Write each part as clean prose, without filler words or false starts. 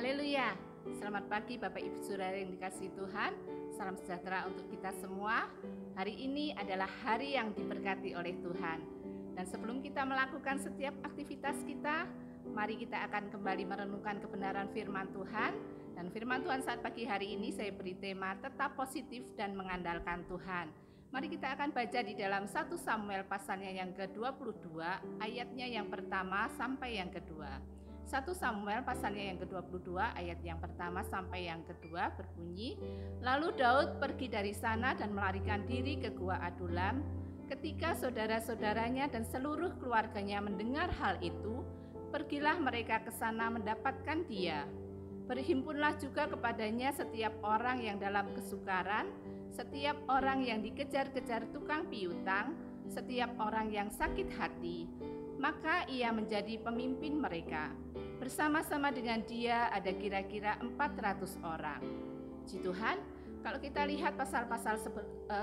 Haleluya. Selamat pagi Bapak Ibu Saudara yang dikasihi Tuhan. Salam sejahtera untuk kita semua. Hari ini adalah hari yang diberkati oleh Tuhan. Dan sebelum kita melakukan setiap aktivitas kita, mari kita akan kembali merenungkan kebenaran firman Tuhan. Dan firman Tuhan saat pagi hari ini saya beri tema tetap positif dan mengandalkan Tuhan. Mari kita akan baca di dalam 1 Samuel pasalnya yang ke-22, ayatnya yang pertama sampai yang kedua. 1 Samuel pasalnya yang ke-22 ayat yang pertama sampai yang kedua berbunyi, lalu Daud pergi dari sana dan melarikan diri ke Gua Adulam. Ketika saudara-saudaranya dan seluruh keluarganya mendengar hal itu, pergilah mereka ke sana mendapatkan dia. Berhimpunlah juga kepadanya setiap orang yang dalam kesukaran, setiap orang yang dikejar-kejar tukang piutang, setiap orang yang sakit hati. Maka ia menjadi pemimpin mereka. Bersama-sama dengan dia ada kira-kira 400 orang. Puji Tuhan, kalau kita lihat pasal-pasal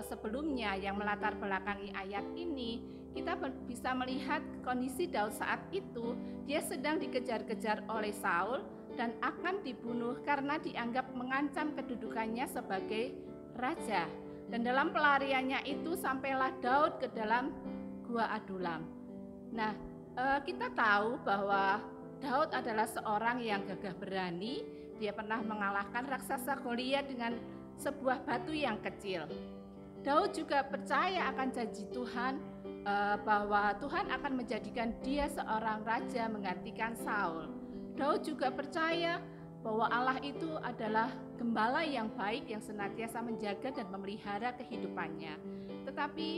sebelumnya yang melatar belakangi ayat ini, kita bisa melihat kondisi Daud saat itu. Dia sedang dikejar-kejar oleh Saul dan akan dibunuh karena dianggap mengancam kedudukannya sebagai raja. Dan dalam pelariannya itu sampailah Daud ke dalam Gua Adulam. Nah, kita tahu bahwa Daud adalah seorang yang gagah berani. Dia pernah mengalahkan raksasa Goliat dengan sebuah batu yang kecil. Daud juga percaya akan janji Tuhan bahwa Tuhan akan menjadikan dia seorang raja menggantikan Saul. Daud juga percaya bahwa Allah itu adalah gembala yang baik yang senantiasa menjaga dan memelihara kehidupannya. Tetapi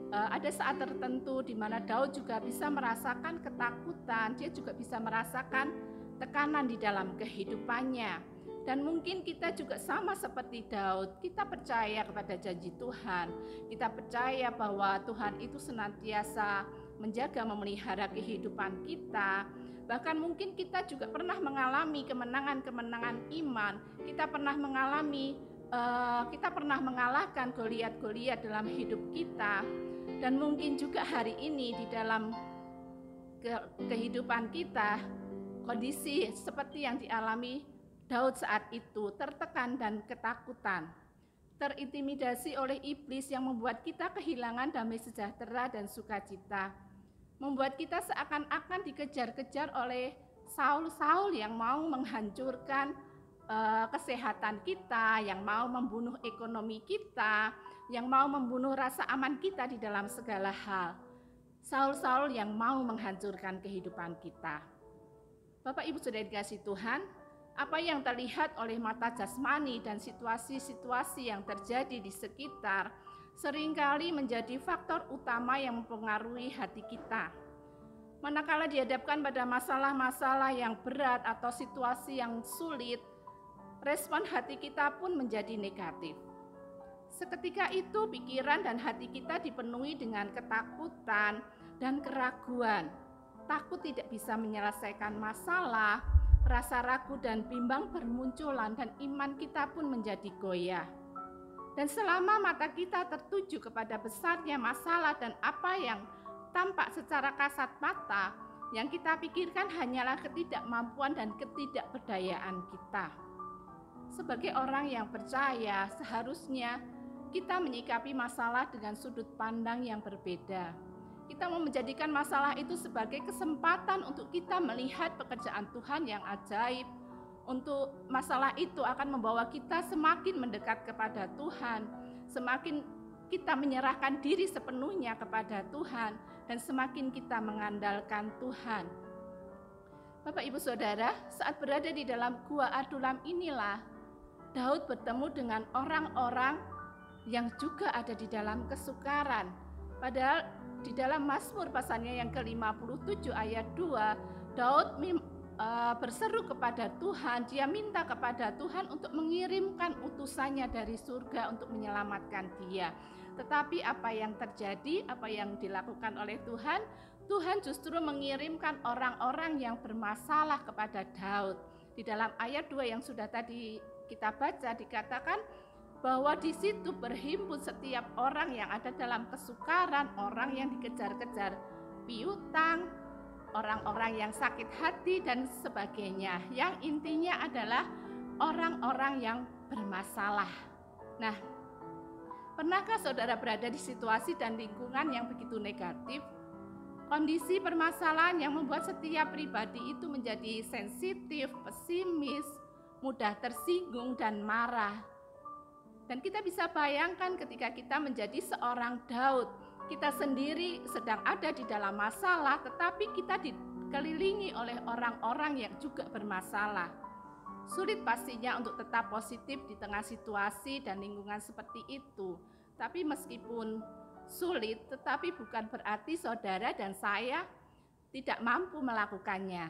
ada saat tertentu di mana Daud juga bisa merasakan ketakutan, dia juga bisa merasakan tekanan di dalam kehidupannya. Dan mungkin kita juga sama seperti Daud, kita percaya kepada janji Tuhan, kita percaya bahwa Tuhan itu senantiasa menjaga memelihara kehidupan kita. Bahkan mungkin kita juga pernah mengalami kemenangan-kemenangan iman, kita pernah mengalahkan Goliat-Goliat dalam hidup kita. Dan mungkin juga hari ini di dalam kehidupan kita, kondisi seperti yang dialami Daud saat itu, tertekan dan ketakutan, terintimidasi oleh iblis yang membuat kita kehilangan damai sejahtera dan sukacita, membuat kita seakan-akan dikejar-kejar oleh Saul yang mau menghancurkan kesehatan kita, yang mau membunuh ekonomi kita, yang mau membunuh rasa aman kita di dalam segala hal. Saul yang mau menghancurkan kehidupan kita. Bapak Ibu sudah dikasihi Tuhan, apa yang terlihat oleh mata jasmani dan situasi-situasi yang terjadi di sekitar seringkali menjadi faktor utama yang mempengaruhi hati kita. Manakala dihadapkan pada masalah-masalah yang berat atau situasi yang sulit, respon hati kita pun menjadi negatif. Seketika itu pikiran dan hati kita dipenuhi dengan ketakutan dan keraguan. Takut tidak bisa menyelesaikan masalah, rasa ragu dan bimbang bermunculan dan iman kita pun menjadi goyah. Dan selama mata kita tertuju kepada besarnya masalah dan apa yang tampak secara kasat mata, yang kita pikirkan hanyalah ketidakmampuan dan ketidakberdayaan kita. Sebagai orang yang percaya, seharusnya kita menyikapi masalah dengan sudut pandang yang berbeda. Kita mau menjadikan masalah itu sebagai kesempatan untuk kita melihat pekerjaan Tuhan yang ajaib. Untuk masalah itu akan membawa kita semakin mendekat kepada Tuhan, semakin kita menyerahkan diri sepenuhnya kepada Tuhan, dan semakin kita mengandalkan Tuhan. Bapak Ibu Saudara, saat berada di dalam Gua Adulam inilah Daud bertemu dengan orang-orang yang juga ada di dalam kesukaran. Padahal di dalam Mazmur pasalnya yang ke-57 ayat 2, Daud berseru kepada Tuhan, dia minta kepada Tuhan untuk mengirimkan utusannya dari surga untuk menyelamatkan dia. Tetapi apa yang terjadi, apa yang dilakukan oleh Tuhan, Tuhan justru mengirimkan orang-orang yang bermasalah kepada Daud. Di dalam ayat 2 yang sudah tadi kita baca dikatakan bahwa di situ berhimpun setiap orang yang ada dalam kesukaran, orang yang dikejar-kejar piutang, orang-orang yang sakit hati dan sebagainya. Yang intinya adalah orang-orang yang bermasalah. Nah, pernahkah saudara berada di situasi dan lingkungan yang begitu negatif? Kondisi permasalahan yang membuat setiap pribadi itu menjadi sensitif, pesimis, mudah tersinggung dan marah. Dan kita bisa bayangkan ketika kita menjadi seorang Daud, kita sendiri sedang ada di dalam masalah, tetapi kita dikelilingi oleh orang-orang yang juga bermasalah. Sulit pastinya untuk tetap positif di tengah situasi dan lingkungan seperti itu. Tapi meskipun sulit, tetapi bukan berarti saudara dan saya tidak mampu melakukannya.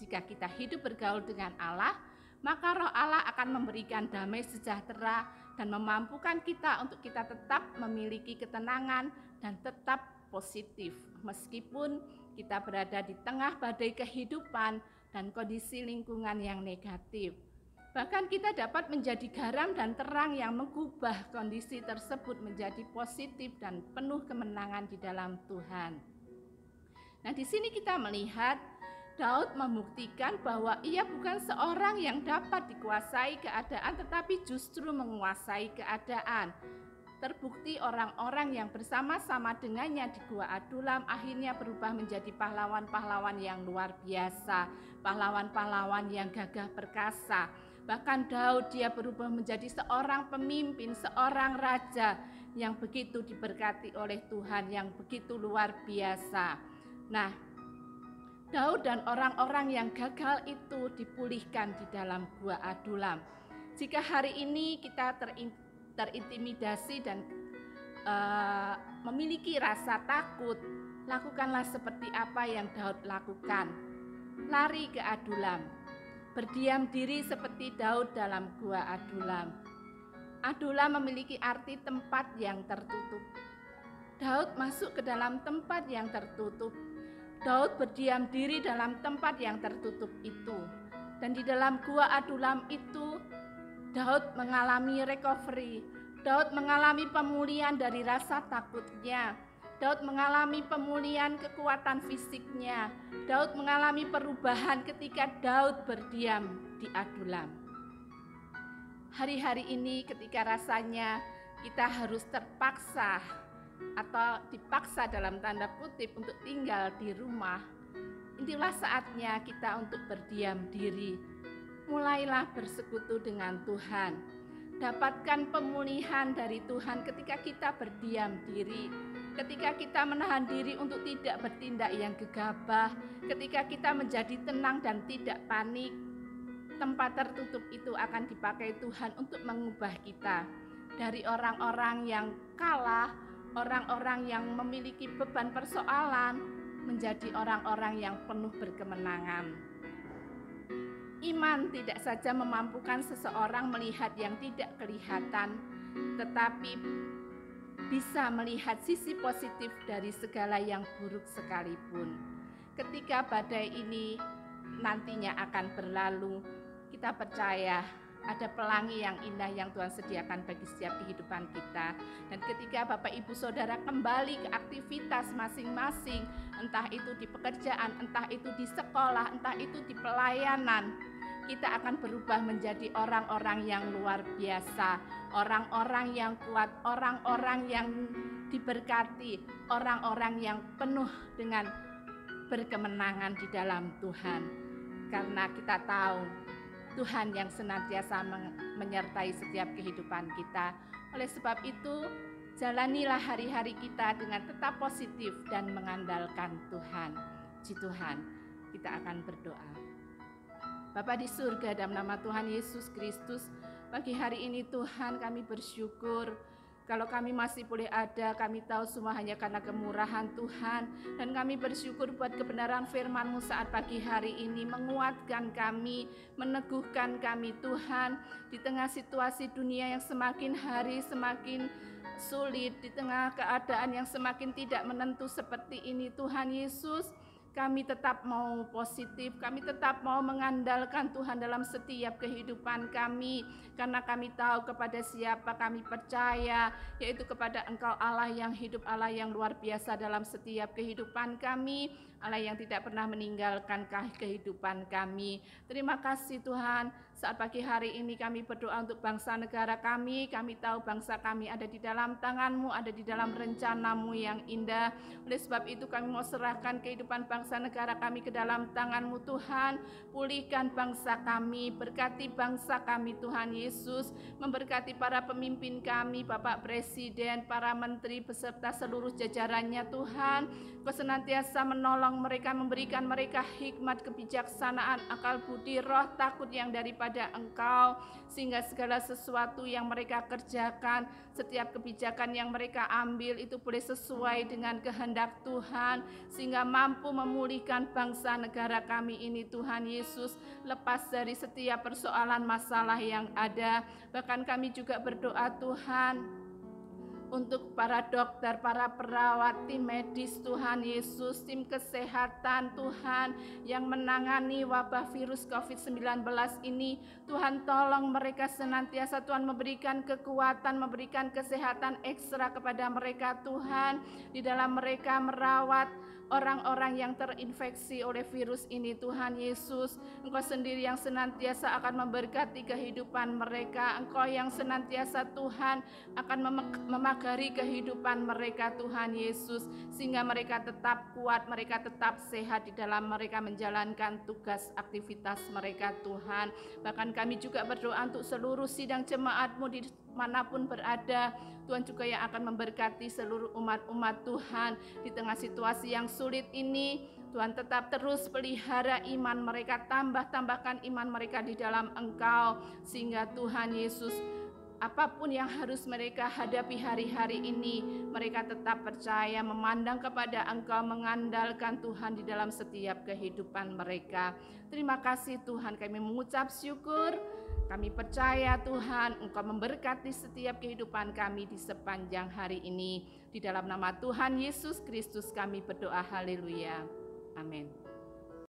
Jika kita hidup bergaul dengan Allah, maka Roh Allah akan memberikan damai sejahtera dan memampukan kita untuk kita tetap memiliki ketenangan dan tetap positif meskipun kita berada di tengah badai kehidupan dan kondisi lingkungan yang negatif. Bahkan kita dapat menjadi garam dan terang yang mengubah kondisi tersebut menjadi positif dan penuh kemenangan di dalam Tuhan. Nah, di sini kita melihat Daud membuktikan bahwa ia bukan seorang yang dapat dikuasai keadaan, tetapi justru menguasai keadaan. Terbukti orang-orang yang bersama-sama dengannya di Gua Adulam akhirnya berubah menjadi pahlawan-pahlawan yang luar biasa, pahlawan-pahlawan yang gagah perkasa. Bahkan Daud dia berubah menjadi seorang pemimpin, seorang raja yang begitu diberkati oleh Tuhan, yang begitu luar biasa. Nah, Daud dan orang-orang yang gagal itu dipulihkan di dalam Gua Adulam. Jika hari ini kita terintimidasi dan memiliki rasa takut, lakukanlah seperti apa yang Daud lakukan. Lari ke Adulam, berdiam diri seperti Daud dalam Gua Adulam. Adulam memiliki arti tempat yang tertutup. Daud masuk ke dalam tempat yang tertutup. Daud berdiam diri dalam tempat yang tertutup itu. Dan di dalam Gua Adulam itu, Daud mengalami recovery. Daud mengalami pemulihan dari rasa takutnya. Daud mengalami pemulihan kekuatan fisiknya. Daud mengalami perubahan ketika Daud berdiam di Adulam. Hari-hari ini ketika rasanya kita harus terpaksa atau dipaksa dalam tanda kutip untuk tinggal di rumah, inilah saatnya kita untuk berdiam diri. Mulailah bersekutu dengan Tuhan. Dapatkan pemulihan dari Tuhan ketika kita berdiam diri, ketika kita menahan diri untuk tidak bertindak yang gegabah, ketika kita menjadi tenang dan tidak panik. Tempat tertutup itu akan dipakai Tuhan untuk mengubah kita dari orang-orang yang kalah, orang-orang yang memiliki beban persoalan, menjadi orang-orang yang penuh berkemenangan. Iman tidak saja memampukan seseorang melihat yang tidak kelihatan, tetapi bisa melihat sisi positif dari segala yang buruk sekalipun. Ketika badai ini nantinya akan berlalu, kita percaya ada pelangi yang indah yang Tuhan sediakan bagi setiap kehidupan kita. Dan ketika Bapak Ibu Saudara kembali ke aktivitas masing-masing, entah itu di pekerjaan, entah itu di sekolah, entah itu di pelayanan, kita akan berubah menjadi orang-orang yang luar biasa, orang-orang yang kuat, orang-orang yang diberkati, orang-orang yang penuh dengan berkemenangan di dalam Tuhan. Karena kita tahu Tuhan yang senantiasa menyertai setiap kehidupan kita. Oleh sebab itu, jalanilah hari-hari kita dengan tetap positif dan mengandalkan Tuhan. Puji Tuhan, kita akan berdoa. Bapa di surga, dalam nama Tuhan Yesus Kristus, pagi hari ini Tuhan kami bersyukur. Kalau kami masih boleh ada, kami tahu semua hanya karena kemurahan Tuhan. Dan kami bersyukur buat kebenaran firman-Mu saat pagi hari ini menguatkan kami, meneguhkan kami Tuhan. Di tengah situasi dunia yang semakin hari semakin sulit, di tengah keadaan yang semakin tidak menentu seperti ini Tuhan Yesus, kami tetap mau positif, kami tetap mau mengandalkan Tuhan dalam setiap kehidupan kami. Karena kami tahu kepada siapa kami percaya, yaitu kepada Engkau Allah yang hidup, Allah yang luar biasa dalam setiap kehidupan kami. Allah yang tidak pernah meninggalkan kehidupan kami. Terima kasih Tuhan, saat pagi hari ini kami berdoa untuk bangsa negara kami. Kami tahu bangsa kami ada di dalam tangan-Mu, ada di dalam rencana-Mu yang indah. Oleh sebab itu kami mau serahkan kehidupan bangsa negara kami ke dalam tangan-Mu Tuhan. Pulihkan bangsa kami, berkati bangsa kami Tuhan Yesus, memberkati para pemimpin kami, Bapak Presiden, para menteri beserta seluruh jajarannya Tuhan. Kau senantiasa menolong mereka, memberikan mereka hikmat, kebijaksanaan, akal budi, roh takut yang daripada Engkau, sehingga segala sesuatu yang mereka kerjakan, setiap kebijakan yang mereka ambil itu boleh sesuai dengan kehendak Tuhan, sehingga mampu memulihkan bangsa negara kami ini Tuhan Yesus, lepas dari setiap persoalan masalah yang ada. Bahkan kami juga berdoa Tuhan untuk para dokter, para perawat, tim medis Tuhan Yesus, tim kesehatan Tuhan yang menangani wabah virus COVID-19 ini. Tuhan tolong mereka senantiasa Tuhan memberikan kekuatan, memberikan kesehatan ekstra kepada mereka Tuhan. Di dalam mereka merawat orang-orang yang terinfeksi oleh virus ini Tuhan Yesus. Engkau sendiri yang senantiasa akan memberkati kehidupan mereka. Engkau yang senantiasa Tuhan akan memagari kehidupan mereka Tuhan Yesus, sehingga mereka tetap kuat, mereka tetap sehat di dalam mereka menjalankan tugas aktivitas mereka Tuhan. Bahkan kami juga berdoa untuk seluruh sidang jemaat-Mu di manapun berada. Tuhan juga yang akan memberkati seluruh umat-umat Tuhan di tengah situasi yang sulit ini. Tuhan tetap terus pelihara iman mereka, tambahkan iman mereka di dalam Engkau, sehingga Tuhan Yesus, apapun yang harus mereka hadapi hari-hari ini, mereka tetap percaya, memandang kepada Engkau, mengandalkan Tuhan di dalam setiap kehidupan mereka. Terima kasih Tuhan, kami mengucap syukur. Kami percaya Tuhan, Engkau memberkati setiap kehidupan kami di sepanjang hari ini. Di dalam nama Tuhan Yesus Kristus kami berdoa, haleluya. Amin.